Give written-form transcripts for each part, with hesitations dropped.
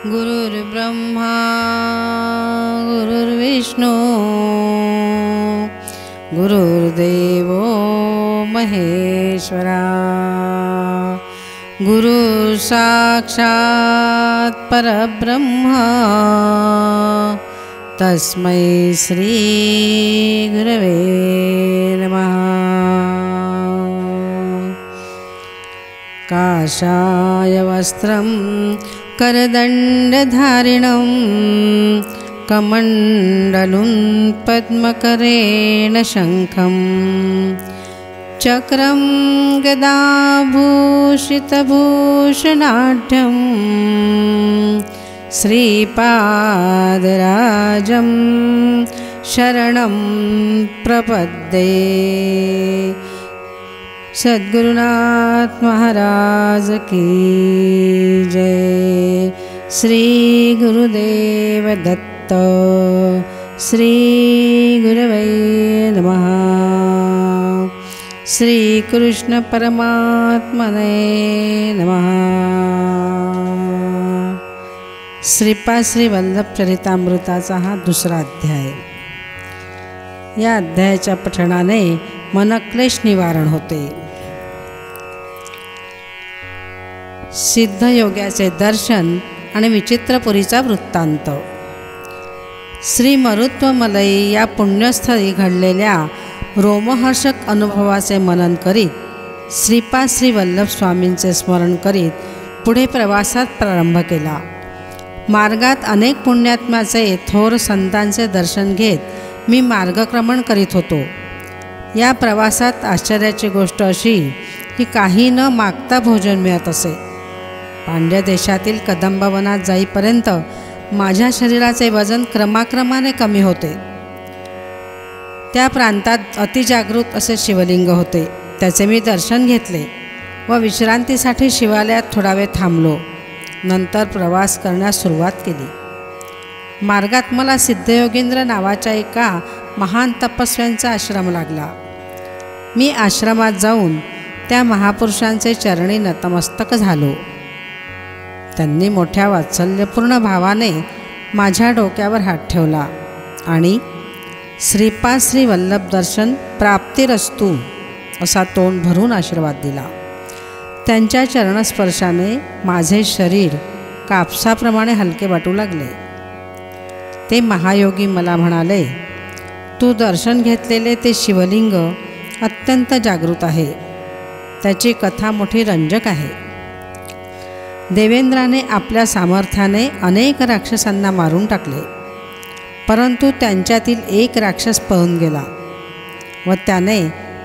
गुरुर्ब्रह्मा गुरुर्विष्णू गुरुर्देवो महेश्वरा गुरु साक्षात् परब्रह्म तस्मै श्री गुरवे नमः। काषाय वस्त्रं करदण्डधारिणं कमण्डलुं पद्मकरेण शङ्खं चक्रं गदाभूषितभूषणाढ्यं श्रीपादराजं शरणं प्रपद्ये। सद्गुरुनाथ महाराज की जय। श्री गुरुदेव दत्त। श्री गुरवे नमः। श्री कृष्ण परमात्मने नमः। श्रीपाद श्री वल्लभ चरितामृताचा हा दुसरा अध्याय। या अध्यायाच्या पठणाने मनक्लेश निवारण होते। सिद्धयोग्याचे दर्शन आणि विचित्रपुरीचा वृत्तांत। श्री मरुत्वमलई या पुण्यस्थळी घडलेल्या रोमहर्षक अनुभवाचे मनन करीत श्रीपाद श्री वल्लभ स्वामींचे स्मरण करीत पुढे प्रवासात प्रारंभ केला। मार्गात अनेक पुण्यात्म्याचे थोर संतांचे दर्शन घेत मी मार्गक्रमण करीत होतो। या प्रवासात आश्चर्याची गोष्ट अशी की काही न मागता भोजन मिळत असे। पांड्य देशातील कदंबवनात जाईपर्यंत माझ्या शरीराचे वजन क्रमाक्रमाने कमी होते। त्या प्रांतात अतिजागृत असे शिवलिंग होते, त्याचे मी दर्शन घेतले व विश्रांतीसाठी शिवालयात थोडा वेळ थांबलो। नंतर प्रवास करण्यास सुरुवात केली। मार्गात मला सिद्धयोगेंद्र नावाच्या एका महान तपस्व्यांचा आश्रम लागला। मी आश्रमात जाऊन त्या महापुरुषांचे चरणी नतमस्तक झालो। त्यांनी मोठ्या वात्सल्यपूर्ण भावाने माझ्या डोक्यावर हात ठेवला आणि श्रीपाद श्री वल्लभ दर्शन प्राप्तिरस्तु असा तोंड भरून आशीर्वाद दिला। त्यांच्या चरणस्पर्शाने माझे शरीर कापसाप्रमाणे हलके वाटू लागले। ते महायोगी मला म्हणाले, तू दर्शन घेतलेले ते शिवलिंग अत्यंत जागृत आहे। त्याची कथा मोठी रंजक आहे। देवेंद्राने आपल्या सामर्थ्याने अनेक राक्षसांना मारून टाकले, परंतु त्यांच्यातील एक राक्षस पळून गेला व त्याने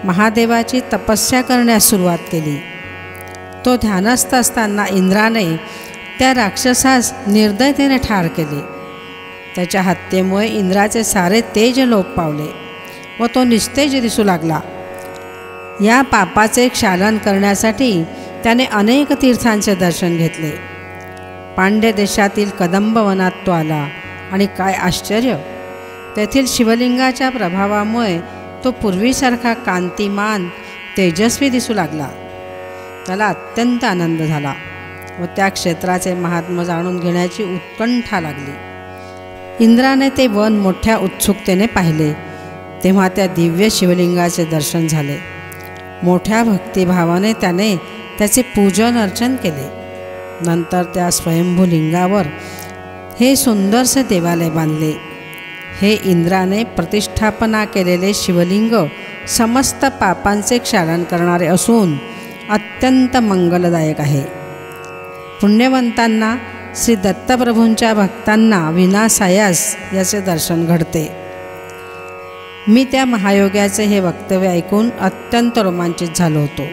महादेवाची तपस्या करण्यास सुरुवात केली। तो ध्यानस्थ असताना इंद्राने त्या राक्षसास निर्दयतेने ठार केले। त्याच्या हत्येमुळे इंद्राचे सारे तेज लोप पावले व तो निस्तेज दिसू लागला। या पापाचे क्षालन करण्यासाठी त्याने अनेक तीर्थांचे दर्शन घेतले। पांड्य देशातील कदंबवनात तो आला आणि काय आश्चर्य, तेथील शिवलिंगाच्या प्रभावामुळे तो पूर्वीसारखा कांतिमान तेजस्वी दिसू लागला। त्याला अत्यंत आनंद झाला व त्या क्षेत्राचे महात्म्य जाणून घेण्याची उत्कंठा लागली। इंद्राने ते वन मोठ्या उत्सुकतेने पाहिले तेव्हा त्या दिव्य शिवलिंगाचे दर्शन झाले। मोठ्या भक्तिभावाने त्याने त्याचे पूजन अर्चन केले। नंतर त्या स्वयंभूलिंगावर हे सुंदरसे देवालय बांधले। हे इंद्राने प्रतिष्ठापना केलेले शिवलिंग समस्त पापांचे क्षालन करणारे असून अत्यंत मंगलदायक आहे। पुण्यवंतांना श्री दत्तप्रभूंच्या भक्तांना विनासायास याचे दर्शन घडते। मी त्या महायोग्याचे हे वक्तव्य ऐकून अत्यंत रोमांचित झालो होतो।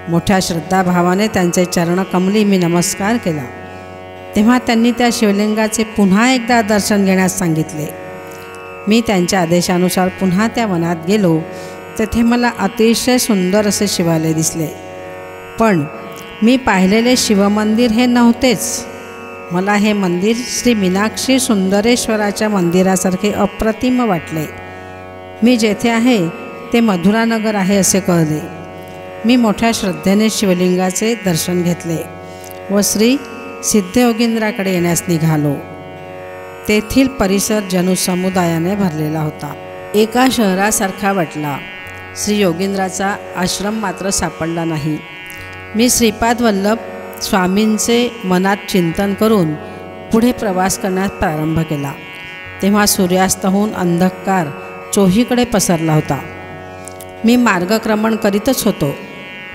मोठ्या श्रद्धाभावाने त्यांचे चरणकमली मी नमस्कार केला तेव्हा त्यांनी त्या शिवलिंगाचे पुन्हा एकदा दर्शन घेण्यास सांगितले। मी त्यांच्या आदेशानुसार पुन्हा त्या वनात गेलो। तेथे मला अतिशय सुंदर असे शिवालय दिसले, पण मी पाहिलेले शिवमंदिर हे नव्हतेच। मला हे मंदिर श्री मीनाक्षी सुंदरेश्वराच्या मंदिरासारखे अप्रतिम वाटले। मी जेथे आहे ते मधुरानगर आहे असे कळले। मी मोठ्या श्रद्धेने शिवलिंगाचे दर्शन घेतले व श्री सिद्धयोगींद्राकडे येण्यास निघालो. तेथील परिसर जनसमुदायाने भरलेला होता. एका शहरासारखा वाटला. श्री योगींद्राचा आश्रम मात्र सापडला नाही. मी श्रीपाद वल्लभ स्वामींचे मनात चिंतन करून पुढे प्रवास करण्यास प्रारंभ केला. तेव्हा सूर्यास्त होऊन अंधकार चोहीकडे पसरला होता. मी मार्गक्रमण करीतच होतो.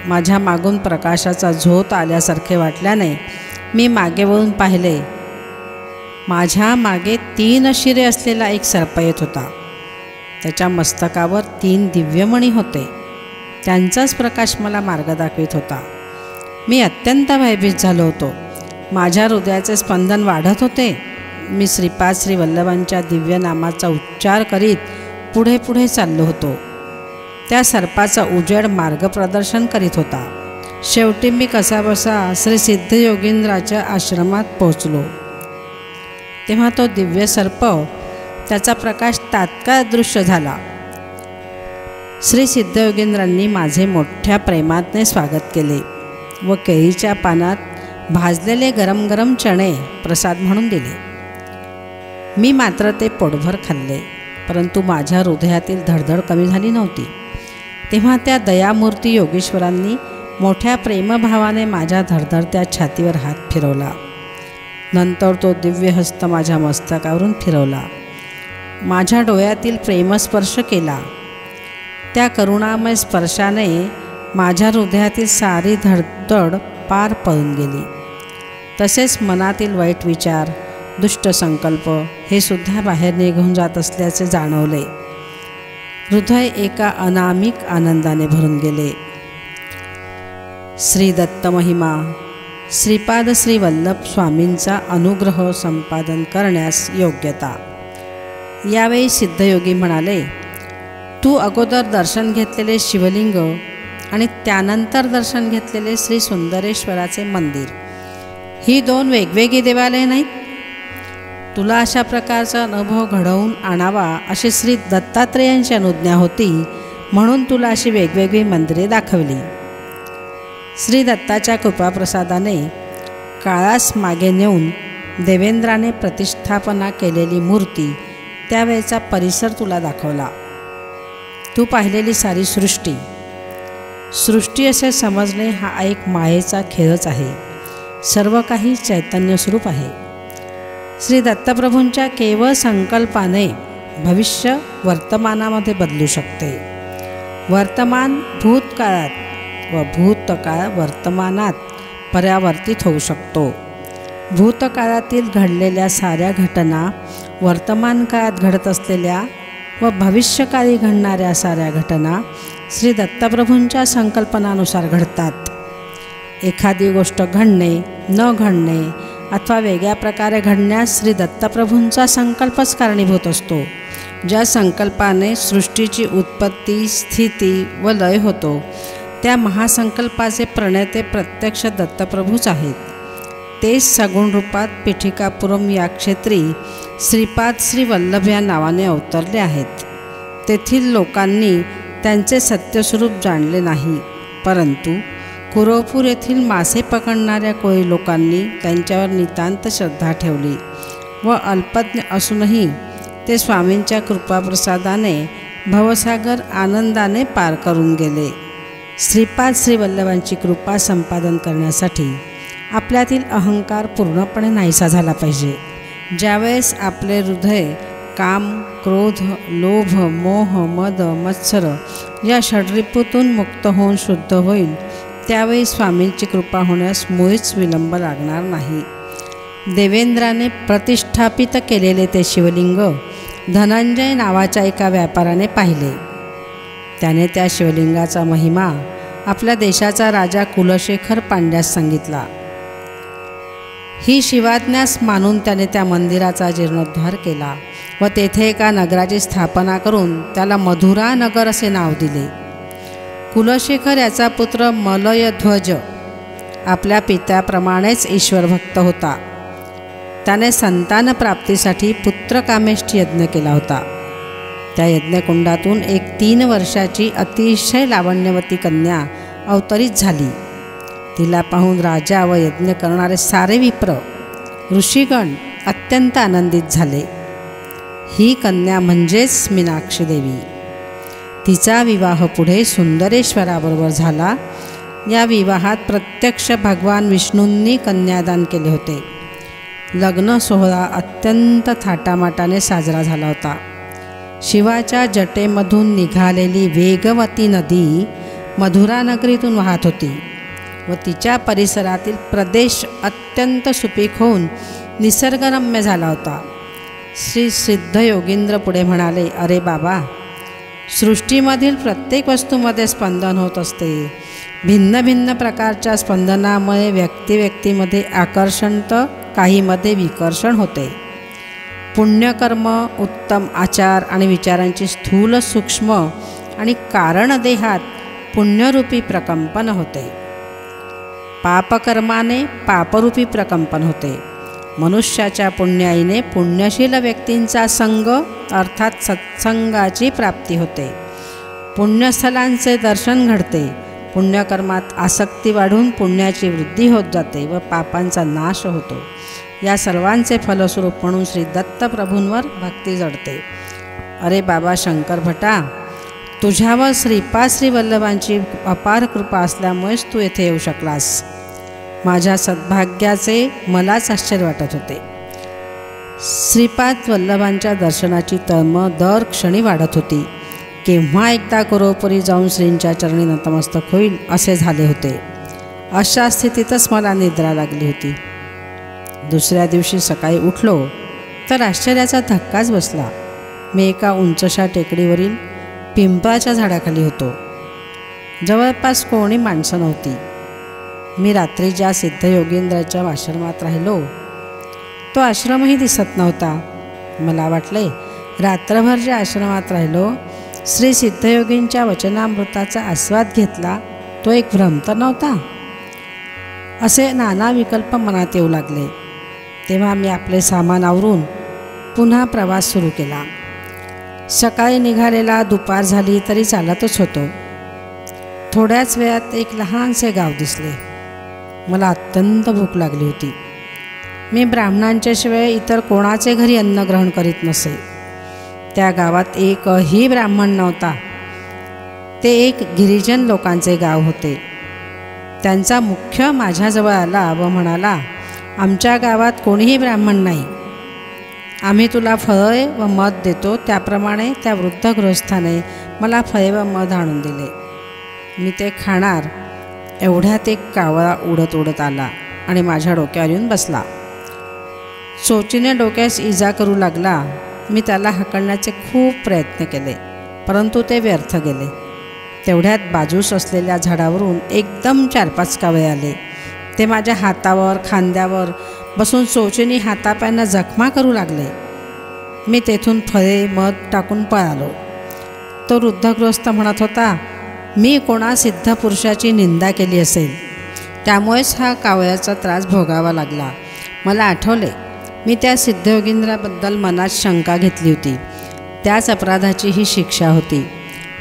माझ्या मागून प्रकाशाचा झोत आल्यासारखे वाटल्याने मी मागे वळून पाहिले. माझ्या मागे 3 शिरे असलेला एक सर्प येत होता. त्याच्या मस्तकावर 3 दिव्यमणी होते. त्यांचाच प्रकाश मला मार्ग दाखवित होता. मी अत्यंत भयभीत झालो होतो. माझ्या हृदयाचे स्पंदन वाढत होते. मी श्रीपाद श्री वल्लभांच्या दिव्य नामाचा उच्चार करीत पुढे पुढे चाललो होतो. त्या सर्पाचा उजेड मार्गप्रदर्शन करीत होता. शेवटी मी कसाबसा श्री सिद्धयोगींद्राच्या आश्रमात पोहोचलो. तेव्हा तो दिव्य सर्प, त्याचा प्रकाश तात्काळ दृश्य झाला. श्री सिद्धयोगींद्रांनी माझे मोठ्या प्रेमाने स्वागत केले व केळीच्या पानात भाजलेले गरम गरम चणे प्रसाद म्हणून दिले. मी मात्र ते पोटभर खाल्ले, परंतु माझ्या हृदयातील धडधड कमी झाली नव्हती. तेव्हा त्या दयामूर्ती योगेश्वरांनी मोठ्या प्रेमभावाने माझ्या धडधडत्या छातीवर हात फिरवला. नंतर तो दिव्य हस्त माझ्या मस्तकावरून फिरवला. माझ्या डोळ्यातील प्रेमस्पर्श केला. त्या करुणामय स्पर्शाने माझ्या हृदयातील सारी धडधड पार पळून गेली. तसेच मनातील वाईट विचार, दुष्ट संकल्प हे सुद्धा बाहेर निघून जात असल्याचे जाणवले. हृदय एका अनामिक आनंदाने भरून गेले. श्री दत्त महिमा. श्रीपाद श्री वल्लभ स्वामींचा अनुग्रह संपादन करण्यास योग्यता. यावेळी सिद्धयोगी म्हणाले, तू अगोदर दर्शन घेतलेले शिवलिंग आणि त्यानंतर दर्शन घेतलेले श्री सुंदरेश्वराचे मंदिर ही 2 वेगवेगळी देवालये नाहीत. तुला अशा प्रकारचा अनुभव घडवून आणावा अशी श्री दत्तात्रेयांची अनुज्ञा होती, म्हणून तुला अशी वेगवेगळी मंदिरे दाखवली. श्री दत्ताच्या कृपाप्रसादाने काळास मागे नेऊन देवेंद्राने प्रतिष्ठापना केलेली मूर्ती, त्यावेळेचा परिसर तुला दाखवला. तू पाहिलेली सारी सृष्टी असे समजणे हा एक मायेचा खेळच आहे. सर्व काही चैतन्य स्वरूप आहे. श्री दत्तप्रभूंच्या केवळ संकल्पाने भविष्य वर्तमानामध्ये बदलू शकते. वर्तमान भूतकाळात व भूतकाळ वर्तमानात परावर्तित होऊ शकतो. भूतकाळातील घडलेल्या साऱ्या घटना वर्तमान काळात घडत असलेल्या व भविष्यकाळी घडणाऱ्या साऱ्या घटना श्री दत्तप्रभूंच्या संकल्पनानुसार घडतात. एखादी गोष्ट घडणे, न घडणे अथवा वेगळ्या प्रकारे घडण्यास श्री दत्तप्रभूंचा संकल्पच कारणीभूत असतो. ज्या संकल्पाने सृष्टीची उत्पत्ती, स्थिती व लय होतो, त्या महासंकल्पाचे प्रणेते प्रत्यक्ष दत्तप्रभूच आहेत. तेच सगुण रूपात पीठिकापुरम या क्षेत्री श्रीपाद श्री वल्लभ या नावाने अवतरले आहेत. तेथील लोकांनी त्यांचे सत्यस्वरूप जाणले नाही, परंतु कुरवपूर येथील मासे पकडणाऱ्या कोळी लोकांनी त्यांच्यावर नितांत श्रद्धा ठेवली व अल्पज्ञ असूनही ते स्वामींच्या कृपाप्रसादाने भवसागर आनंदाने पार करून गेले. श्रीपाद श्री वल्लभांची कृपा संपादन करण्यासाठी आपल्यातील अहंकार पूर्णपणे नाहीसा झाला पाहिजे. ज्यावेळेस आपले हृदय काम, क्रोध, लोभ, मोह, मद, मत्सर या षड्रिपूतून मुक्त होऊन शुद्ध होईल, त्यावेळी स्वामींची कृपा होण्यास मुळीच विलंब लागणार नाही. देवेंद्राने प्रतिष्ठापित केलेले ते शिवलिंग धनंजय नावाच्या एका व्यापाऱ्याने पाहिले. त्याने त्या शिवलिंगाचा महिमा आपल्या देशाचा राजा कुलशेखर पांड्यास सांगितला. ही शिवाज्ञास मानून त्याने त्या मंदिराचा जीर्णोद्धार केला व तेथे एका नगराची स्थापना करून त्याला मधुरा नगर असे नाव दिले. कुलशेखर याचा पुत्र मलयध्वज आपल्या पित्याप्रमाणेच ईश्वरभक्त होता. त्याने संतान प्राप्तीसाठी पुत्रकामेष्ठी यज्ञ केला होता. त्या यज्ञकुंडातून एक 3 वर्षाची अतिशय लावण्यवती कन्या अवतरित झाली. तिला पाहून राजा व यज्ञ करणारे सारे विप्र ऋषीगण अत्यंत आनंदित झाले. ही कन्या म्हणजेच मीनाक्षी देवी. तिचा विवाह पुढे सुंदरेश्वराबरोबर झाला. या विवाहात प्रत्यक्ष भगवान विष्णूंनी कन्यादान केले होते. लग्न सोहळा अत्यंत थाटामाटाने साजरा झाला होता. शिवाच्या जटेमधून निघालेली वेगवती नदी मधुरा नगरीतून वाहत होती व तिच्या परिसरातील प्रदेश अत्यंत सुपीक होऊन निसर्गरम्य झाला होता. श्री सिद्ध योगींद्र पुढे म्हणाले, अरे बाबा, सृष्टीमधील प्रत्येक वस्तूमध्ये स्पंदन होत असते. भिन्न भिन्न प्रकारच्या स्पंदनामुळे व्यक्तिमध्ये आकर्षण तर काहीमध्ये विकर्षण होते. पुण्यकर्म, उत्तम आचार आणि विचारांची स्थूल, सूक्ष्म आणि कारणदेहात पुण्यरूपी प्रकंपन होते. पापकर्माने पापरूपी प्रकंपन होते. मनुष्याच्या पुण्याईने पुण्यशील व्यक्तींचा संग अर्थात सत्संगाची प्राप्ती होते. पुण्यस्थलांचे दर्शन घडते. पुण्यकर्मात आसक्ती वाढून पुण्याची वृद्धी होत जाते व पापांचा नाश होतो. या सर्वांचे फलस्वरूप म्हणून श्री दत्तप्रभूंवर भक्ती जडते. अरे बाबा शंकर भटा, तुझ्यावर श्रीपाद श्री वल्लभांची अपार कृपा असल्यामुळेच तू येथे येऊ शकलास. माझ्या सद्भाग्याचे मलाच आश्चर्य वाटत होते. श्रीपाद वल्लभांच्या दर्शनाची तळमळ दर क्षणी वाढत होती. केव्हा एकदा कुरोपरी जाऊन श्रींच्या चरणी नतमस्तक होईल असे झाले होते. अशा स्थितीतच मला निद्रा लागली होती. दुसऱ्या दिवशी सकाळी उठलो तर आश्चर्याचा धक्काच बसला. मी एका उंचशा टेकडीवरील पिंपळाच्या झाडाखाली होतो. जवळपास कोणी माणसं नव्हती. मी रात्री ज्या सिद्धयोगींद्राच्या आश्रमात राहिलो तो आश्रमही दिसत नव्हता. मला वाटले रात्रभर ज्या आश्रमात राहिलो, श्री सिद्धयोगींच्या वचनामृताचा आस्वाद घेतला, तो एक भ्रम तर नव्हता. असे नाना विकल्प मनात येऊ लागले. तेव्हा मी आपले सामान आवरून पुन्हा प्रवास सुरू केला. सकाळी निघालेला दुपार झाली तरी चालतच होतो. थोड्याच वेळात एक लहानसे गाव दिसले. मला अत्यंत भूक लागली होती. मी ब्राह्मणांच्या शिवाय इतर कोणाचे घरी अन्न ग्रहण करीत नसे. त्या गावात एकही ब्राह्मण नव्हता. ते एक गिरिजन लोकांचे गाव होते. त्यांचा मुख्य माझ्याजवळ आला व म्हणाला, आमच्या गावात कोणीही ब्राह्मण नाही. आम्ही तुला फळे व मध देतो. त्याप्रमाणे त्या वृद्ध गृहस्थाने मला फळे व मध आणून दिले. मी ते खाणार एवढ्यात एक कावळा उडत उडत आला आणि माझ्या डोक्यावर येऊन बसला. चोचीने डोक्यास इजा करू लागला. मी त्याला हाकलण्याचे खूप प्रयत्न केले, परंतु ते व्यर्थ गेले. तेवढ्यात बाजूस असलेल्या झाडावरून एकदम 4-5 कावळे आले. ते माझ्या हातावर, खांद्यावर बसून चोचीने हातापायांना जखमा करू लागले. मी तेथून फळे मध टाकून पळालो. तो वृद्धगृहस्थ म्हणत होता, मी कोणा सिद्ध पुरुषाची निंदा केली असेल, त्यामुळेच हा कावळ्याचा त्रास भोगावा लागला. मला आठवले, मी त्या सिद्धयोगींद्राबद्दल मनात शंका घेतली होती. त्याच अपराधाची ही शिक्षा होती.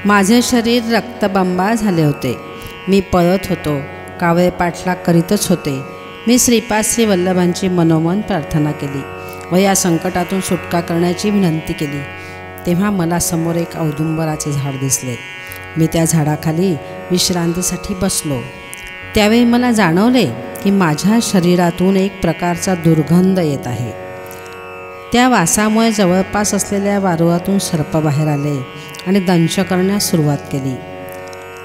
माझे शरीर रक्तबंबाळ झाले होते. मी पळत होतो. कावळे पाठलाग करीतच होते. मी श्रीपाद श्री वल्लभांची मनोमन प्रार्थना केली व या संकटातून सुटका करण्याची विनंती केली. तेव्हा मला समोर एक औदुंबराचे झाड दिसले. मी त्या झाडाखाली विश्रांतीसाठी बसलो. त्यावेळी मला जाणवले की माझ्या शरीरातून एक प्रकारचा दुर्गंध येत आहे. त्या वासामुळे जवळपास असलेल्या वारुळातून सर्प बाहेर आले आणि दंश करण्यास सुरुवात केली.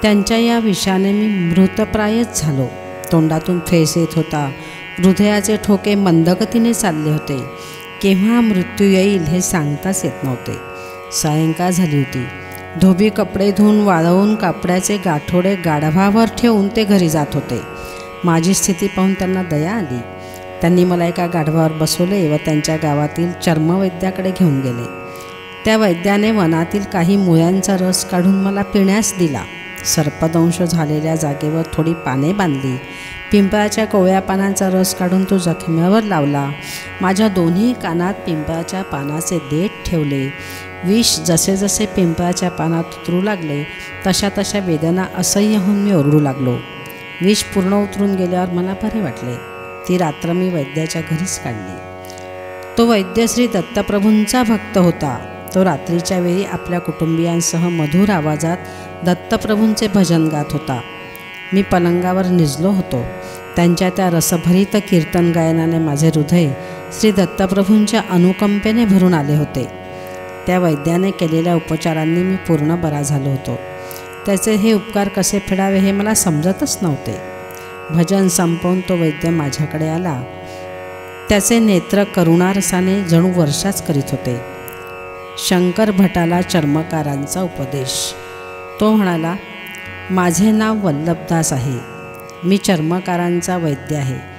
त्यांच्या या विषाने मी मृतप्रायच झालो. तोंडातून फेस येत होता. हृदयाचे ठोके मंदगतीने चालले होते. केव्हा मृत्यू येईल हे सांगताच येत नव्हते. सायंकाळ झाली होती. धोबी कपडे धुवून वाळवून कापड्याचे गाठोडे गाढवावर ठेवून ते घरी जात होते. माझी स्थिती पाहून त्यांना दया आली. त्यांनी मला एका गाढवावर बसवले व त्यांच्या गावातील चर्मवैद्याकडे घेऊन गेले. त्या वैद्याने वनातील काही मुळ्यांचा रस काढून मला पिण्यास दिला. सर्पदंश झालेल्या जागेवर थोडी पाने बांधली. पिंपळाच्या कोवळ्या पानांचा रस काढून तो जखमेवर लावला. माझ्या दोन्ही कानात पिंपळाच्या पानाचे देठ ठेवले. विष जसे जसे पिंपळाच्या पानात उतरू लागले तशा तशा वेदना असह्य होऊन मी ओरडू लागलो. विष पूर्ण उतरून गेल्यावर मला बरे वाटले. ती रात्र मी वैद्याच्या घरीच काढली. तो वैद्य श्री दत्तप्रभूंचा भक्त होता. तो रात्रीच्या वेळी आपल्या कुटुंबियांसह मधुर आवाजात दत्तप्रभूंचे भजन गात होता. मी पलंगावर निजलो होतो. त्यांच्या त्या रसभरित कीर्तन गायनाने माझे हृदय श्री दत्तप्रभूंच्या अनुकंपेने भरून आले होते. त्या वैद्याने केलेल्या उपचारांनी मी पूर्ण बरा झालो होतो. त्याचे हे उपकार कसे फेडावे हे मला समजतच नव्हते. भजन संपवून तो वैद्य माझ्याकडे आला. त्याचे नेत्र करुणारसाने जणू वर्षाच करीत होते. शंकर भटाला चर्मकारांचा उपदेश. तो म्हणाला, माझे नाव वल्लभदास आहे. मी चर्मकारांचा वैद्य आहे.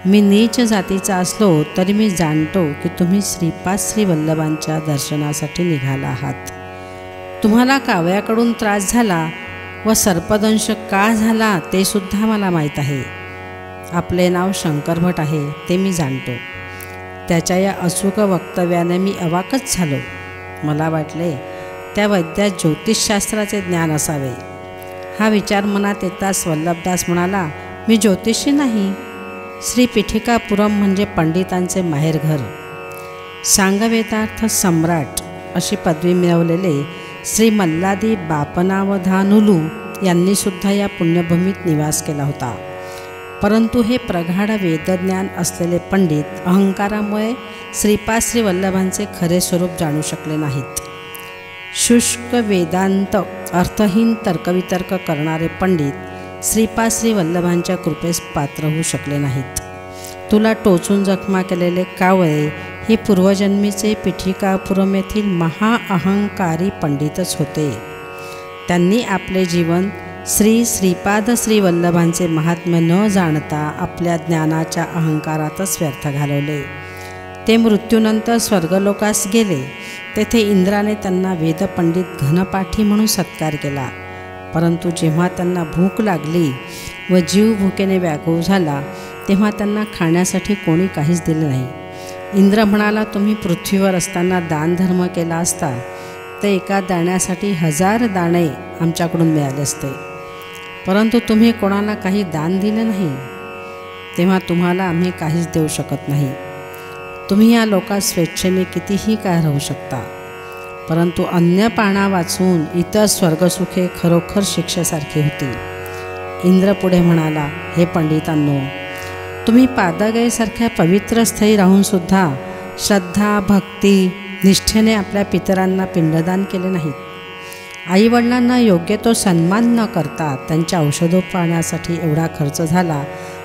मी नीच जातीचा असलो तरी मी जाणतो की तुम्ही श्रीपाद श्री वल्लभांच्या दर्शनासाठी निघाला आहात. तुम्हाला कावळ्याकडून त्रास झाला व सर्पदंश का झाला ते सुद्धा मला माहीत आहे. आपले नाव शंकर भट आहे ते मी जाणतो. त्याच्या या अचूक वक्तव्याने मी अवाकच झालो. मला वाटले त्या वैद्यात ज्योतिषशास्त्राचे ज्ञान असावे. हा विचार मनात येताच वल्लभदास म्हणाला, मी ज्योतिषी नाही. श्री पीठिकापुरम म्हणजे पंडितांचे माहेरघर. सांगवेदार्थ सम्राट अशी पदवी मिळवलेले श्री मल्लादी बापनावधानुलू यांनी सुद्धा या पुण्यभूमीत निवास केला होता. परंतु हे प्रगाढ वेदज्ञान असलेले पंडित अहंकारामुळे श्रीपाद श्री वल्लभांचे खरे स्वरूप जाणू शकले नाहीत. शुष्क वेदांत अर्थहीन तर्कवितर्क करणारे पंडित श्रीपाद श्री वल्लभांच्या कृपेस पात्र होऊ शकले नाहीत. तुला टोचून जखमा केलेले कावळे हे पूर्वजन्मीचे पीठिकापुरम येथील महाअहंकारी पंडितच होते. त्यांनी आपले जीवन श्रीपाद श्री वल्लभांचे महात्म्य न जाणता आपल्या ज्ञानाच्या अहंकारातच व्यर्थ घालवले. ते मृत्यूनंतर स्वर्गलोकास गेले. तेथे इंद्राने त्यांना वेदपंडित घनपाठी म्हणून सत्कार केला. परंतु जेव्हा त्यांना भूक लागली व जीव भुकेने व्याकुळ झाला तेव्हा त्यांना खाण्यासाठी कोणी काहीच दिले नाही. इंद्र म्हणाला, तुम्ही पृथ्वीवर असताना दानधर्म केला असता तर एका दाण्यासाठी 1000 दाणे आमच्याकडून मिळाले असते. परंतु तुम्ही कोणाला काही दान दिले नाही, तेव्हा तुम्हाला आम्ही काहीच देऊ शकत नाही. तुम्ही या लोकात स्वेच्छेने कितीही काळ राहू शकता. परंतु अन्य पाना वाचून इतर स्वर्गसुखे खरोखर शिक्षेसारखी होती. इंद्र पुढे म्हणाला, हे पंडितांनो, तुम्ही पादगयेसारख्या पवित्र स्थळी राहूनसुद्धा श्रद्धा भक्ती निष्ठेने आपल्या पितरांना पिंडदान केले नाहीत. आईवडिलांना योग्य तो सन्मान न करता त्यांच्या औषधोपचारासाठी एवढा खर्च झाला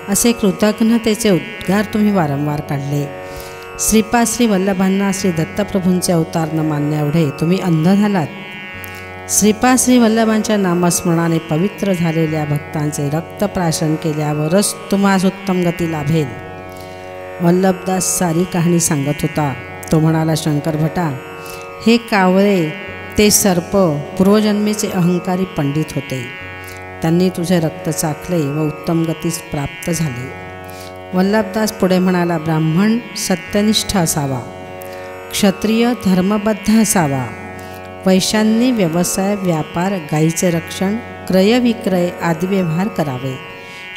असे कृतज्ञतेचे उद्गार तुम्ही वारंवार काढले. श्रीपाद श्री वल्लभांना श्री दत्तप्रभूंचे अवतार न मानण्याएवढे तुम्ही अंध झालात. श्रीपाद श्री वल्लभांच्या नामस्मरणाने पवित्र झालेल्या भक्तांचे रक्तप्राशन केल्यावरच तुम्हास उत्तम गती लाभेल. वल्लभदास सारी कहाणी सांगत होता. तो म्हणाला, शंकर भटा, हे कावळे ते सर्प पूर्वजन्मीचे अहंकारी पंडित होते. त्यांनी तुझे रक्त चाखले व उत्तम गतीस प्राप्त झाले. वल्लभदास पुढे म्हणाला, ब्राह्मण सत्यनिष्ठ असावा, क्षत्रिय धर्मबद्ध असावा, वैश्यांनी व्यवसाय व्यापार गायीचे रक्षण क्रयविक्रय आदी व्यवहार करावे,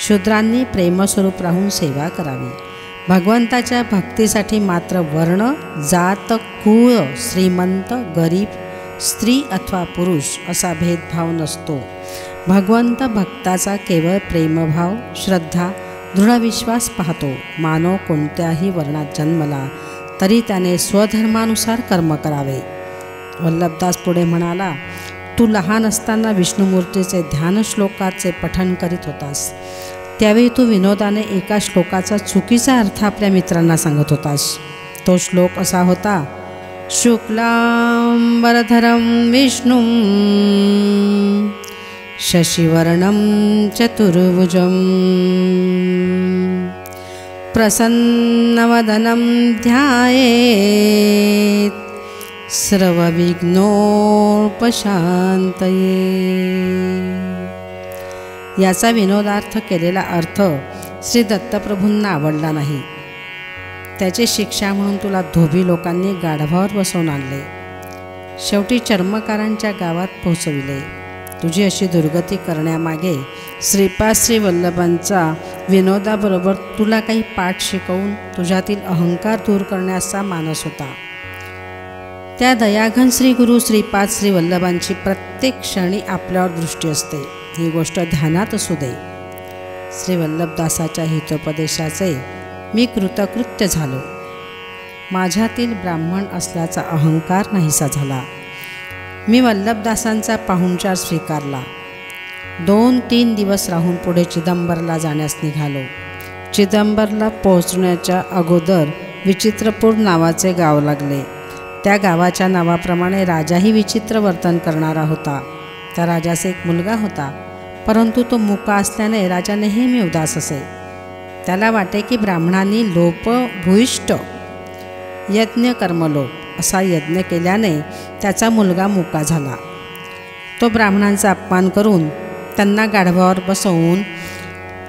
शूद्रांनी प्रेमस्वरूप राहून सेवा करावी. भगवंताच्या भक्तीसाठी मात्र वर्ण जात कुळ श्रीमंत गरीब स्त्री अथवा पुरुष असा भेदभाव नसतो. भगवंत भक्ताचा केवळ प्रेमभाव श्रद्धा दृढविश्वास पाहतो. मानव कोणत्याही वर्णात जन्मला तरी त्याने स्वधर्मानुसार कर्म करावे. वल्लभदास पुढे म्हणाला, तू लहान असताना विष्णुमूर्तीचे ध्यान श्लोकाचे पठण करीत होतास. त्यावेळी तू विनोदाने एका श्लोकाचा चुकीचा अर्थ आपल्या मित्रांना सांगत होतास. तो श्लोक असा होता, शुक्लांबरधरं विष्णुं शशिवर्णं चतुर्भुजं प्रसन्नवदनं ध्यायेत् सर्वविघ्नोपशान्तये. याचा विनोदार्थ केलेला अर्थ श्री दत्तप्रभूंना आवडला नाही. त्याची शिक्षा म्हणून तुला धोबी लोकांनी गाढवावर बसवून आणले. शेवटी चर्मकारांच्या गावात पोहोचविले. तुझी अशी दुर्गती करण्यामागे श्रीपाद श्री वल्लभांचा विनोदाबरोबर तुला काही पाठ शिकवून तुझ्यातील अहंकार दूर करण्याचा मानस होता. त्या दयाघन श्री गुरु श्रीपाद श्री वल्लभांची प्रत्येक क्षणी आपल्यावर दृष्टी असते, ही गोष्ट ध्यानात असू दे. श्री वल्लभदासाच्या हितोपदेशाचे मी कृतकृत्य झालो. माझ्यातील ब्राह्मण असल्याचा अहंकार नाहीसा झाला. मी वल्लभदासांचा पाहुणचार स्वीकारला. 2-3 दिवस राहून पुढे चिदंबरला जाण्यास निघालो. चिदंबरला पोहोचण्याच्या अगोदर विचित्रपूर नावाचे गाव लागले. त्या गावाच्या नावाप्रमाणे राजाही विचित्र वर्तन करणारा होता. त्या राजाचा एक मुलगा होता, परंतु तो मुका असल्याने राजा नेहमी उदास असे. त्याला वाटे की ब्राह्मणांनी लोपभूयिष्ठ यज्ञ कर्मलोप असा यज्ञ केल्याने त्याचा मुलगा मुका झाला. तो ब्राह्मणांचा अपमान करून त्यांना गाढवावर बसवून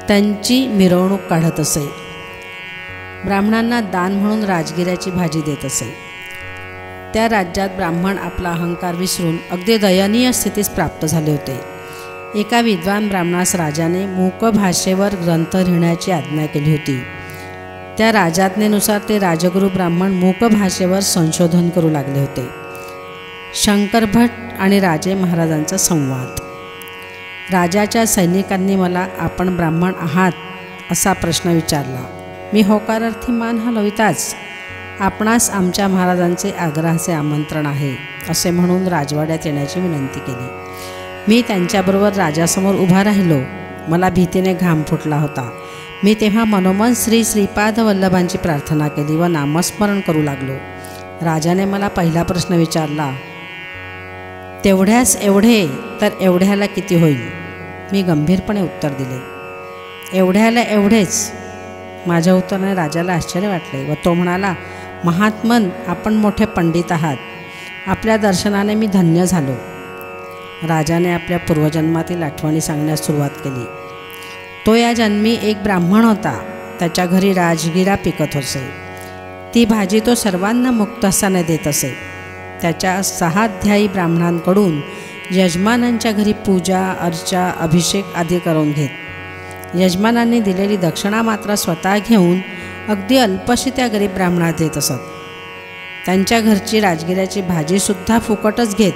त्यांची मिरवणूक काढत असे. ब्राह्मणांना दान म्हणून राजगिऱ्याची भाजी देत असे. त्या राज्यात ब्राह्मण आपला अहंकार विसरून अगदी दयनीय स्थितीस प्राप्त झाले होते. एका विद्वान ब्राह्मणास राजाने मूक भाषेवर ग्रंथ लिहिण्याची आज्ञा केली होती. त्या राजाज्ञेनुसार ते राजगुरू ब्राह्मण मूक भाषेवर संशोधन करू लागले होते. शंकर भट आणि राजे महाराजांचा संवाद. राजाच्या सैनिकांनी मला आपण ब्राह्मण आहात असा प्रश्न विचारला. मी होकारार्थी मान हलविताच आपणास आमच्या महाराजांचे आग्रहाचे आमंत्रण आहे असे म्हणून राजवाड्यात येण्याची विनंती केली. मी त्यांच्याबरोबर राजासमोर उभा राहिलो. मला भीतीने घाम फुटला होता. मी तेव्हा मनोमन श्री श्रीपाद वल्लभांची प्रार्थना केली व नामस्मरण करू लागलो. राजाने मला पहिला प्रश्न विचारला, तेवढ्यास एवढे तर एवढ्याला किती होईल? मी गंभीरपणे उत्तर दिले, एवढ्याला एवढेच. माझ्या उत्तराने राजाला आश्चर्य वाटले व तो म्हणाला, महात्मन, आपण मोठे पंडित आहात. आपल्या दर्शनाने मी धन्य झालो. राजाने आपल्या पूर्वजन्मातील आठवणी सांगण्यास सुरुवात केली. तो या जन्मी एक ब्राह्मण होता. त्याच्या घरी राजगिरा पिकत असे. ती भाजी तो सर्वांना मुक्तसाने देत असे. त्याच्या 6 अध्यायी ब्राह्मणांकडून यजमानांच्या घरी पूजा अर्चा अभिषेक आदी करून घेत. यजमानांनी दिलेली दक्षिणा मात्र स्वतः घेऊन अगदी अल्पशी त्या गरीब ब्राह्मणास देत असत. त्यांच्या घरची राजगिऱ्याची भाजीसुद्धा फुकटच घेत.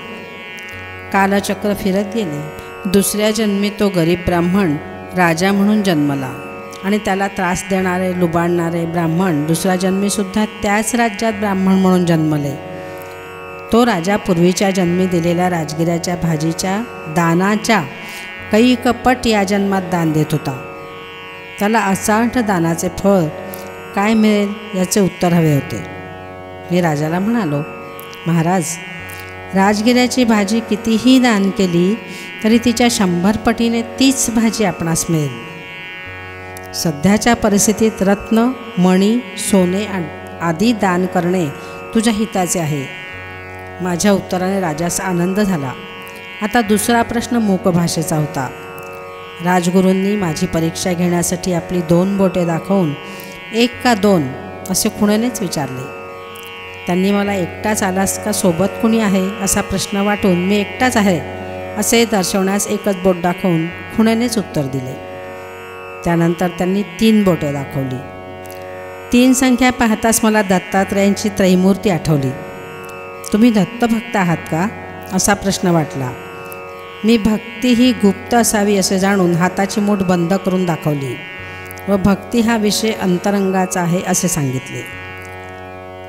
कालचक्र फिरत गेले. दुसऱ्या जन्मी तो गरीब ब्राह्मण राजा म्हणून जन्मला आणि त्याला त्रास देणारे लुबाडणारे ब्राह्मण दुसऱ्या जन्मीसुद्धा त्याच राज्यात ब्राह्मण म्हणून जन्मले. तो राजा पूर्वीच्या जन्मी दिलेल्या राजगिऱ्याच्या भाजीच्या दानाच्या कैकपट या जन्मात दान देत होता. त्याला अचाट दानाचे फळ काय मिळेल याचे उत्तर हवे होते. मी राजाला म्हणालो, महाराज, राजगिऱ्याची भाजी कितीही दान केली तरी तिच्या 100 पटीने तीच भाजी आपणास मिळेल. सध्याच्या परिस्थितीत रत्न मणी सोने आदी दान करणे तुझ्या हिताचे आहे. माझ्या उत्तराने राजास आनंद झाला. आता दुसरा प्रश्न मूक भाषेचा होता. राजगुरूंनी माझी परीक्षा घेण्यासाठी आपली 2 बोटे दाखवून 1 का 2 असे खुणेनेच विचारले. त्यांनी मला एकटाच आलास का सोबत कुणी आहे असा प्रश्न वाटून मी एकटाच आहे असे दर्शवण्यास 1च बोट दाखवून खुणेनेच उत्तर दिले. त्यानंतर त्यांनी 3 बोटे दाखवली. 3 संख्या पाहताच मला दत्तात्रयांची त्रैमूर्ती आठवली. तुम्ही दत्तभक्त आहात का असा प्रश्न वाटला. मी भक्ती ही गुप्त असावी असे जाणून हाताची मूठ बंद करून दाखवली व भक्ती हा विषय अंतरंगाचा आहे असे सांगितले.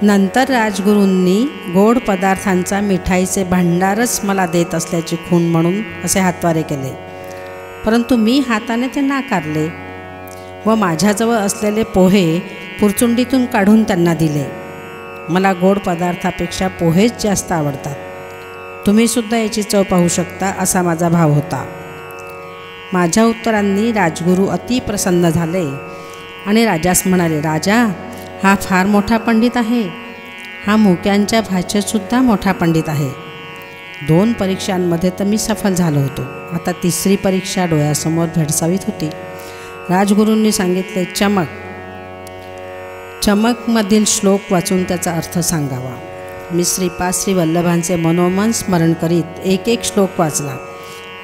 नंतर राजगुरूंनी गोड पदार्थांचा मिठाईचे भांडारच मला देत असल्याची खूण म्हणून असे हातवारे केले, परंतु मी हाताने ते नाकारले व माझ्याजवळ असलेले पोहे पुरचुंडीतून काढून त्यांना दिले. मला गोड पदार्थापेक्षा पोहेच जास्त आवडतात. तुम्हीसुद्धा याची चव पाहू शकता असा माझा भाव होता. माझ्या उत्तरांनी राजगुरू अति प्रसन्न झाले आणि राजास म्हणाले, राजा, हा फार मोठा पंडित आहे. हा मुक्यांच्या भाषेतसुद्धा मोठा पंडित आहे. 2 परीक्षांमध्ये तर मी सफल झालो होतो. आता 3री परीक्षा डोळ्यासमोर भेडसावीत होती. राजगुरूंनी सांगितले, चमकमधील श्लोक वाचून त्याचा अर्थ सांगावा. मी श्रीपाद श्री वल्लभांचे मनोमन स्मरण करीत 1 श्लोक वाचला.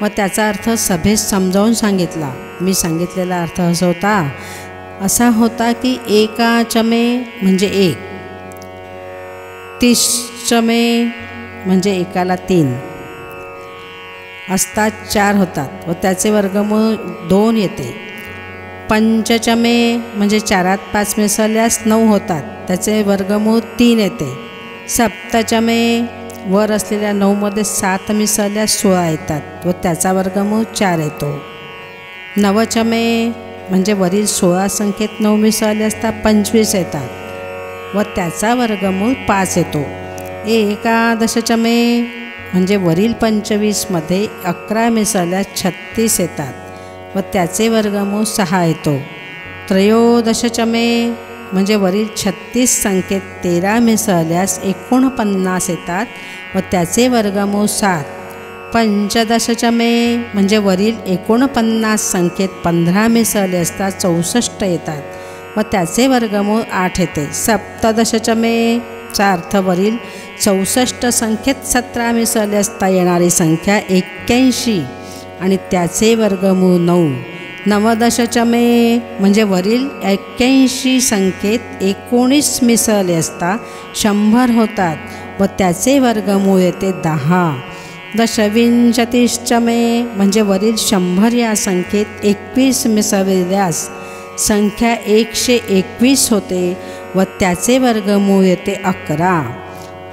व त्याचा अर्थ सभेत समजावून सांगितला. मी सांगितलेला अर्थ असा होता की एकाचमे म्हणजे एक, तिश्चमे म्हणजे एकाला 3 असतात, 4 होतात व त्याचे वर्गमूळ 2 येते. पंचचमे म्हणजे 4त 5 मिसळल्यास 9 होतात, त्याचे वर्गमूळ 3 येते. सप्तचमे वर असलेल्या 9मध्ये 7 मिसळल्यास 16 येतात व त्याचा वर्गमूळ 4 येतो. नवचमे म्हणजे वरील 16 संख्येत 9 मिसळले असता 25 येतात व त्याचा वर्गमूळ 5 येतो. एकादशचमे म्हणजे वरील 25मध्ये 11 मिसळल्यास 36 येतात व त्याचे वर्गमूळ 6 येतो. त्रयोदशचमे म्हणजे वरील 36 संख्येत 13 मिसळल्यास 49 येतात व त्याचे वर्गमूळ 7. पंचदशचमे म्हणजे वरील 49 संख्येत 15 मिसळले असता 64 येतात व त्याचे वर्गमूळ 8 येते. सप्तदशचमेचा अर्थ वरील 64 संख्येत 17 मिसळले असता येणारी संख्या 81 आणि त्याचे वर्गमूळ 9. नवदशचमे म्हणजे वरील 81 संख्येत 19 मिसळले असता 100 होतात व त्याचे वर्गमूळ येते 10. दशविंशतिश्चमे म्हणजे वरील 100 या संख्येत 21 मिसळल्यास संख्या 121 होते व त्याचे वर्गमूळ येते 11.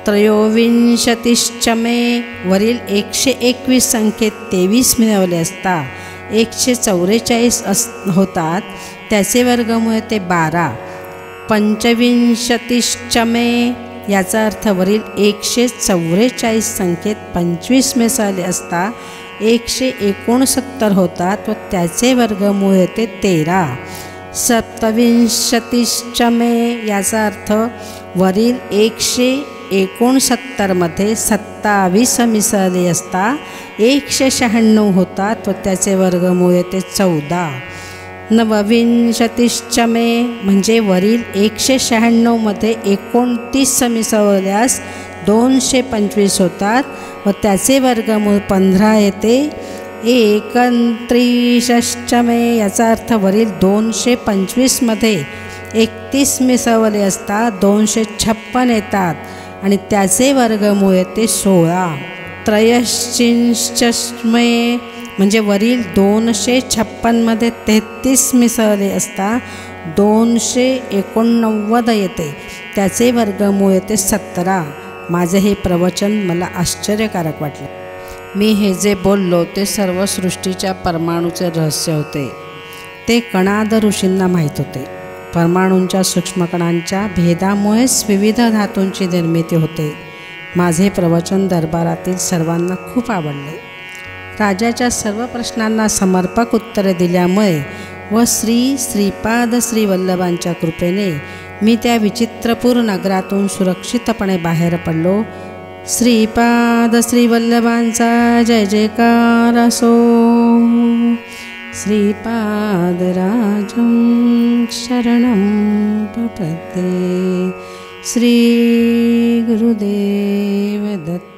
त्रयोविंशतिश्चमे वरील 121 संख्येत 23 मिळवले असता 144 होतात, त्याचे वर्गमूळ येते 12. पंचविंशतिश्चमे याचा अर्थ वरील 144 संख्येत 25 मिसळले असता 169 होतात व त्याचे वर्गमूळ येते 13. सप्तविंशतिश्चमे याचा अर्थ वरील 169मध्ये 27 मिसळले असता 196 होतात व त्याचे वर्गमूळ येते 14. नवविंशतिश्चमे म्हणजे वरील 196मध्ये 29 मिसळल्यास 225 होतात व त्याचे वर्गमूळ 15 येते. एकत्रिशश्चमे याचा अर्थ वरील 225मध्ये 31 मिसळले असता 256 येतात आणि त्याचे वर्गमूळ येते 16. त्रयश्चिंशमे म्हणजे वरील 256मध्ये 33 मिसळले असता 289 येते, त्याचे वर्गमूळ येते 17. माझे हे प्रवचन मला आश्चर्यकारक वाटले. मी हे जे बोललो ते सर्व सृष्टीच्या परमाणूचे रहस्य होते. ते कणाद ऋषींना माहीत होते. परमाणूंच्या सूक्ष्मकणांच्या भेदामुळेच विविध धातूंची निर्मिती होते. माझे प्रवचन दरबारातील सर्वांना खूप आवडले. राजाच्या सर्व प्रश्नांना समर्पक उत्तरे दिल्यामुळे व श्रीपाद श्रीवल्लभांच्या कृपेने मी त्या विचित्रपूर नगरातून सुरक्षितपणे बाहेर पडलो. श्रीपाद श्रीवल्लभांचा जय जयकार असो. श्रीपादराजं शरणं प्रपद्ये. श्री गुरुदेव दत्त.